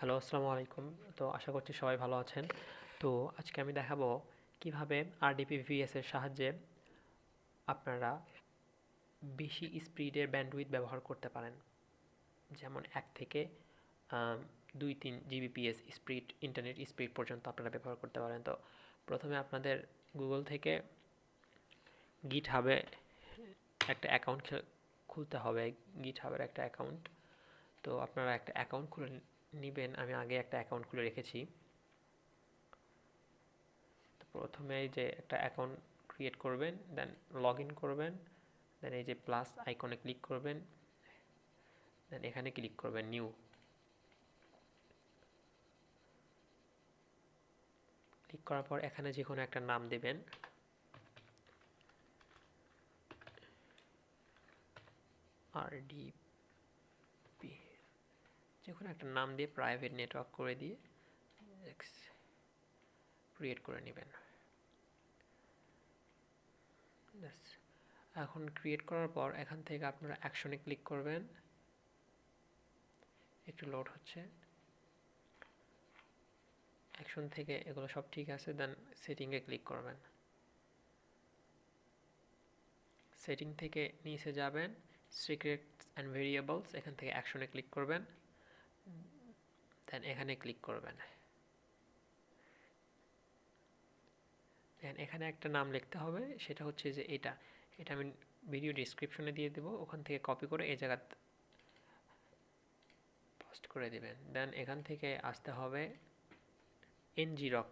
Hello, আসসালামু আলাইকুম। তো আশা করছি সবাই ভালো আছেন। তো আজকে আমি দেখাবো কিভাবে RDP-VPS এর সাহায্যে আপনারা বেশি স্পিডের ব্যান্ডউইথ ব্যবহার করতে পারেন। যেমন 1 থেকে 2-3 জিবিপিএস স্পিড, ইন্টারনেট স্পিড পর্যন্ত আপনারা ব্যবহার করতে পারেন। তো প্রথমে আপনাদের গুগল থেকে গিটহাবে একটা অ্যাকাউন্ট খুলতে হবে। গিটহাবের একটা অ্যাকাউন্ট। তো আপনারা একটা অ্যাকাউন্ট খুলে নেবেন। আমি আগে একটা অ্যাকাউন্ট খুলে রেখেছি। প্রথমে এই যে একটা অ্যাকাউন্ট ক্রিয়েট করবেন, দেন লগ ইন করবেন, দেন এই যে প্লাস আইকনে ক্লিক করবেন, দেন এখানে ক্লিক করবেন নিউ। ক্লিক করার পর এখানে যে কোনো একটা নাম দেবেন। RDP যে কোনো একটা নাম দিয়ে প্রাইভেট নেটওয়ার্ক করে দিয়ে ক্রিয়েট করে নেবেন। এখন ক্রিয়েট করার পর এখান থেকে আপনারা অ্যাকশনে ক্লিক করবেন। একটু লোড হচ্ছে। অ্যাকশন থেকে এগুলো সব ঠিক আছে, দেন সেটিংয়ে ক্লিক করবেন। সেটিং থেকে নিচে যাবেন, সিক্রেটস অ্যান্ড ভেরিয়েবলস, এখান থেকে অ্যাকশনে ক্লিক করবেন, দেন এখানে ক্লিক করবেন। দেন এখানে একটা নাম লিখতে হবে, সেটা হচ্ছে যে এটা এটা আমি ভিডিও ডিসক্রিপশনে দিয়ে দেবো, ওখান থেকে কপি করে এই জায়গা পোস্ট করে দেবেন। দেন এখান থেকে আসতে হবে এনজিরক।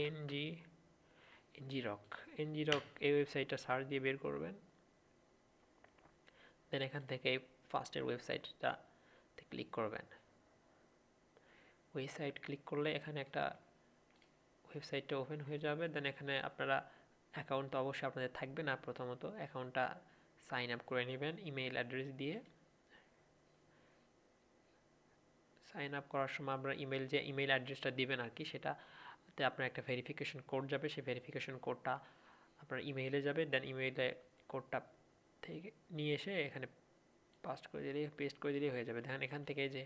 এনজি এনজিরক এনজিরক এই ওয়েবসাইটটা সার্চ দিয়ে বের করবেন। দেন এখান থেকে ফার্স্টের ওয়েবসাইটটাতে ক্লিক করবেন। ওয়েবসাইট ক্লিক করলে এখানে একটা ওয়েবসাইটটা ওপেন হয়ে যাবে। দেন এখানে আপনারা অ্যাকাউন্ট তো অবশ্যই আপনাদের থাকবে না, প্রথমত অ্যাকাউন্টটা সাইন আপ করে নেবেন ইমেইল অ্যাড্রেস দিয়ে। সাইন আপ করার সময় আপনার যে ইমেইল অ্যাড্রেসটা দিবেন আর কি, সেটাতে আপনার একটা ভেরিফিকেশন কোড যাবে। সেই ভেরিফিকেশন কোডটা আপনার ইমেইলে যাবে। দেন ইমেইলে কোডটা থেকে নিয়ে এসে এখানে পেস্ট করে দিলেই হয়ে যাবে। দেখেন এখান থেকে যে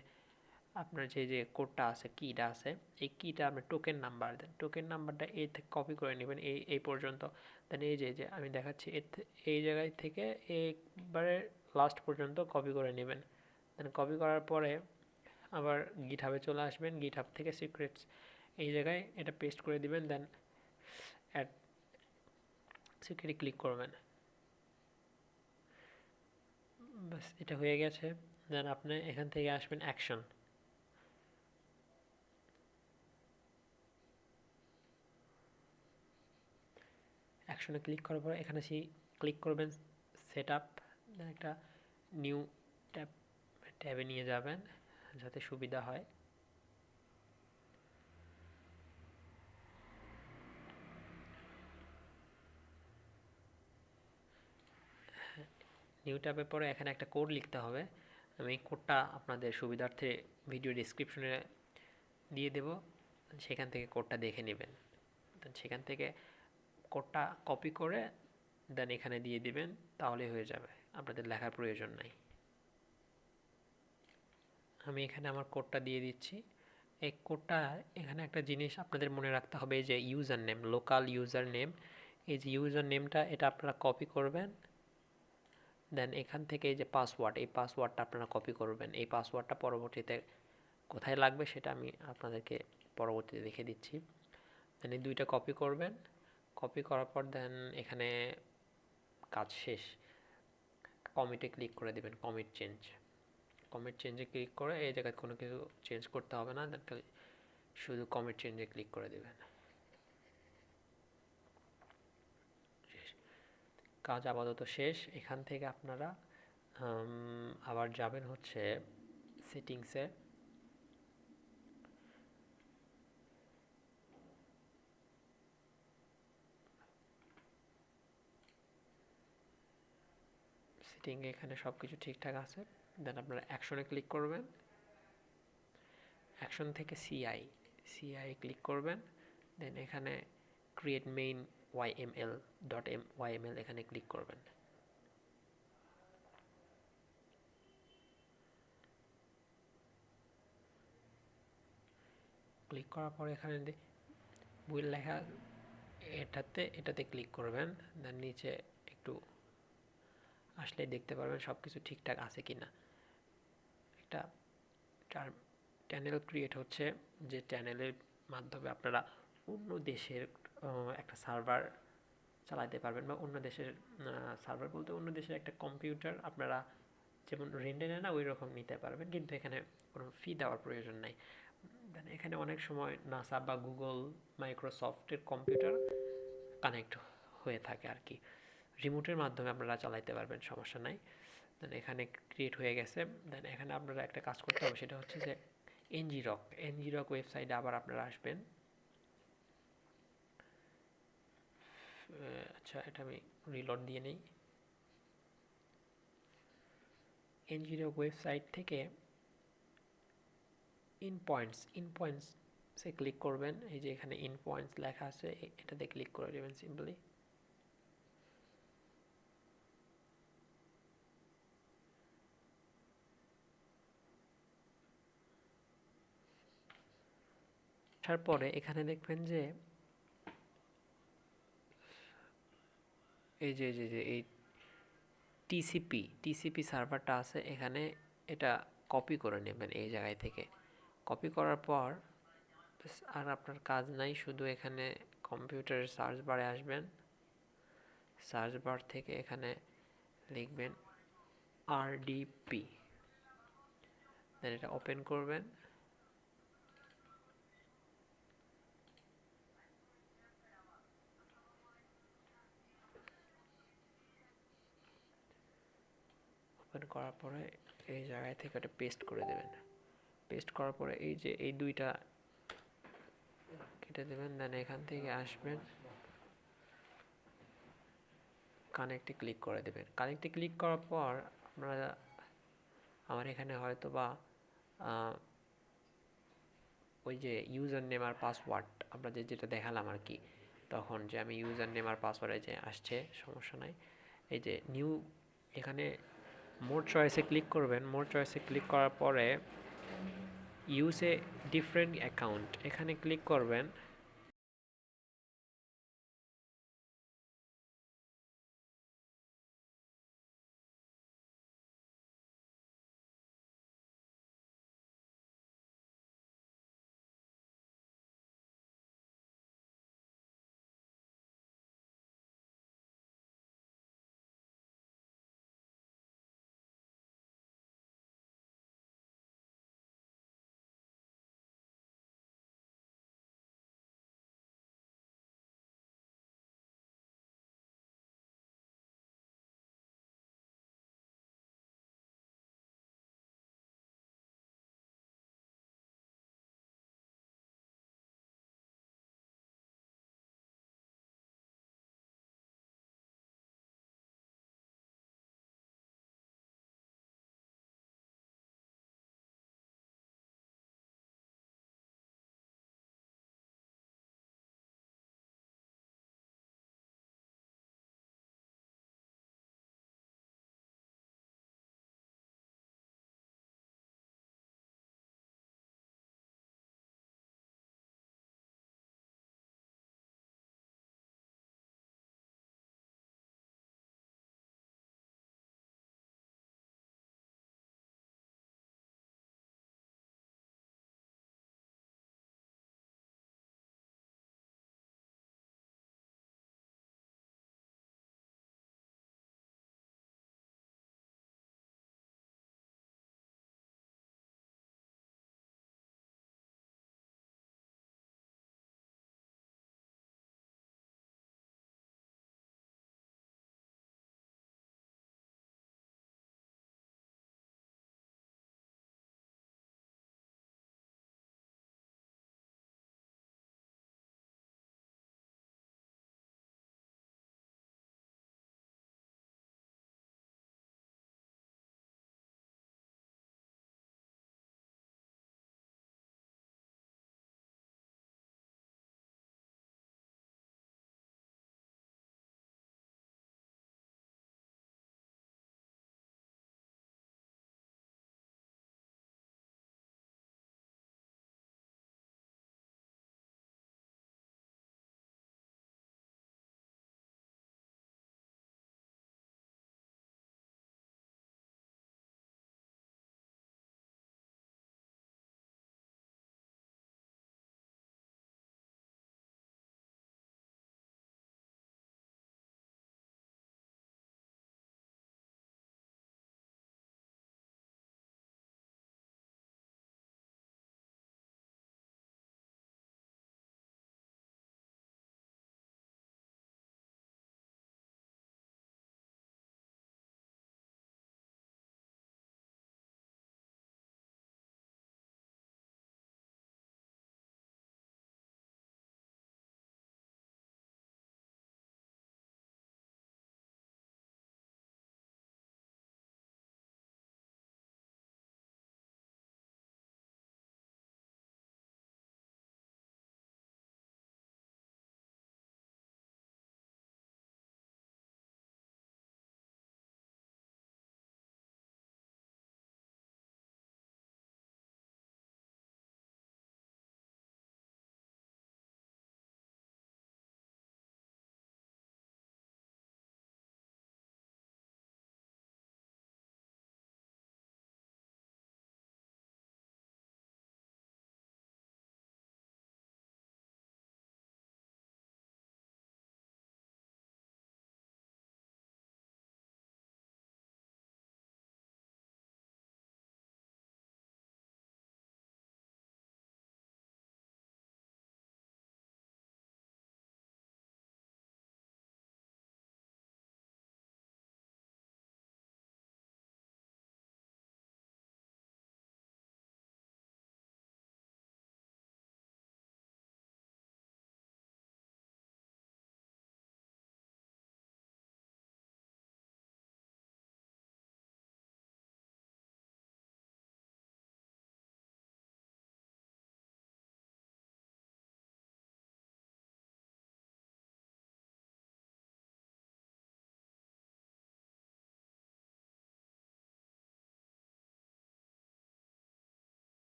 আপনার যে কোডটা আছে, কিটা আছে, এই কিটা আপনার টোকেন নাম্বার দেন। টোকেন নাম্বারটা এই থেকে কপি করে নেবেন এই পর্যন্ত। দেন এই যে আমি দেখাচ্ছি এই জায়গায় থেকে একবারে লাস্ট পর্যন্ত কপি করে নেবেন। দেন কপি করার পরে আবার গিটহাবে চলে আসবেন। গিটহাব থেকে সিক্রেটস এই জায়গায় এটা পেস্ট করে দিবেন। দেন অ্যাড সিক্রেটে ক্লিক করবেন। বাস, এটা হয়ে গেছে। দেন আপনি এখান থেকে আসবেন অ্যাকশন। অ্যাকশনে ক্লিক করার পর এখানে ক্লিক করবেন সেট আপ। দেন একটা নিউ ট্যাবে নিয়ে যাবেন যাতে সুবিধা হয়। নিউ ট্যাবে পরে এখানে একটা কোড লিখতে হবে। আমি কোডটা আপনাদের সুবিধার্থে ভিডিও ডিসক্রিপশনে দিয়ে দেব, সেখান থেকে কোডটা দেখে নেবেন। সেখান থেকে কোডটা কপি করে দেন এখানে দিয়ে দিবেন, তাহলেই হয়ে যাবে, আপনাদের লেখার প্রয়োজন নাই। আমি এখানে আমার কোডটা দিয়ে দিচ্ছি। এই কোডটা এখানে একটা জিনিস আপনাদের মনে রাখতে হবে, যে user name, local user name, এই যে ইউজার নেমটা এটা আপনারা কপি করবেন। দেন এখান থেকে এই যে পাসওয়ার্ড, এই পাসওয়ার্ডটা আপনারা কপি করবেন। এই পাসওয়ার্ডটা পরবর্তীতে কোথায় লাগবে সেটা আমি আপনাদেরকে পরবর্তীতে দেখে দিচ্ছি। দেন এই দুইটা কপি করবেন। কপি করার পর দেন এখানে কাজ শেষ। কমিটে ক্লিক করে দেবেন, কমিট চেঞ্জে ক্লিক করে এই জায়গায় কোনো কিছু চেঞ্জ করতে হবে না, দেন শুধু কমিট চেঞ্জে ক্লিক করে দেবেন। কাজ আপাতত শেষ। এখান থেকে আপনারা আবার যাবেন হচ্ছে সেটিংসে। সেটিংয়ে এখানে সব কিছু ঠিকঠাক আছে। দেন আপনারা অ্যাকশনে ক্লিক করবেন। অ্যাকশন থেকে সিআই ক্লিক করবেন। দেন এখানে ক্রিয়েট মেইন YML এখানে ক্লিক করবেন। ক্লিক করার পরে এখানে উইল লেখা এটাতে ক্লিক করবেন। দেন নিচে একটু আসলে দেখতে পারবেন সব কিছু ঠিকঠাক আছে কিনা। একটা চ্যানেল ক্রিয়েট হচ্ছে, যে চ্যানেলের মাধ্যমে আপনারা অন্য দেশের একটা সার্ভার চালাতে পারবেন, বা অন্য দেশের সার্ভার বলতে অন্য দেশের একটা কম্পিউটার আপনারা যেমন রেন্টে নেয় না ওই রকম নিতে পারবেন, কিন্তু এখানে কোনো ফি দেওয়ার প্রয়োজন নাই। এখানে অনেক সময় নাসা বা গুগল, মাইক্রোসফটের কম্পিউটার কানেক্ট হয়ে থাকে আর কি, রিমোটের মাধ্যমে আপনারা চালাইতে পারবেন, সমস্যা নাই। দেন এখানে ক্রিয়েট হয়ে গেছে। দেন এখানে আপনারা একটা কাজ করতে হবে, সেটা হচ্ছে যে এনজিরক ওয়েবসাইটে আবার আপনারা আসবেন। আচ্ছা, এটা আমি রিলোড দিয়ে নেই। এনজিরক ওয়েবসাইট থেকে ইন পয়েন্টসে ক্লিক করবেন। এই যে এখানে ইন পয়েন্টস লেখা আছে, এটাতে ক্লিক করে দেবেন সিম্পলি। তারপরে এখানে দেখবেন যে এই টিসিপি সার্ভারটা আছে এখানে, এটা কপি করে নেবেন এই জায়গায় থেকে। কপি করার পর আর আপনার কাজ নাই, শুধু এখানে কম্পিউটারের সার্চ বারে আসবেন। সার্চ বার থেকে এখানে লিখবেন আরডিপি, দেন এটা ওপেন করবেন। ওপেন করার পরে এই জায়গায় থেকে এটা পেস্ট করে দেবেন। পেস্ট করার পরে এই যে এই দুইটা কেটে দেবেন। দেন এখান থেকে আসবেন, কানেক্টে ক্লিক করে দেবেন। কানেক্টে ক্লিক করার পর আপনারা, আমার এখানে হয়তো বা ওই যে ইউজার নেম আর পাসওয়ার্ড আপনাদের যেটা দেখালাম আর কি, তখন যে আমি ইউজার নেম আর পাসওয়ার্ডে যে আসছে, সমস্যা নাই। এই যে নিউ, এখানে মোর চয়েসে ক্লিক করবেন। মোর চয়েসে ক্লিক করার পরে ইউজ এ ডিফারেন্ট অ্যাকাউন্ট এখানে ক্লিক করবেন।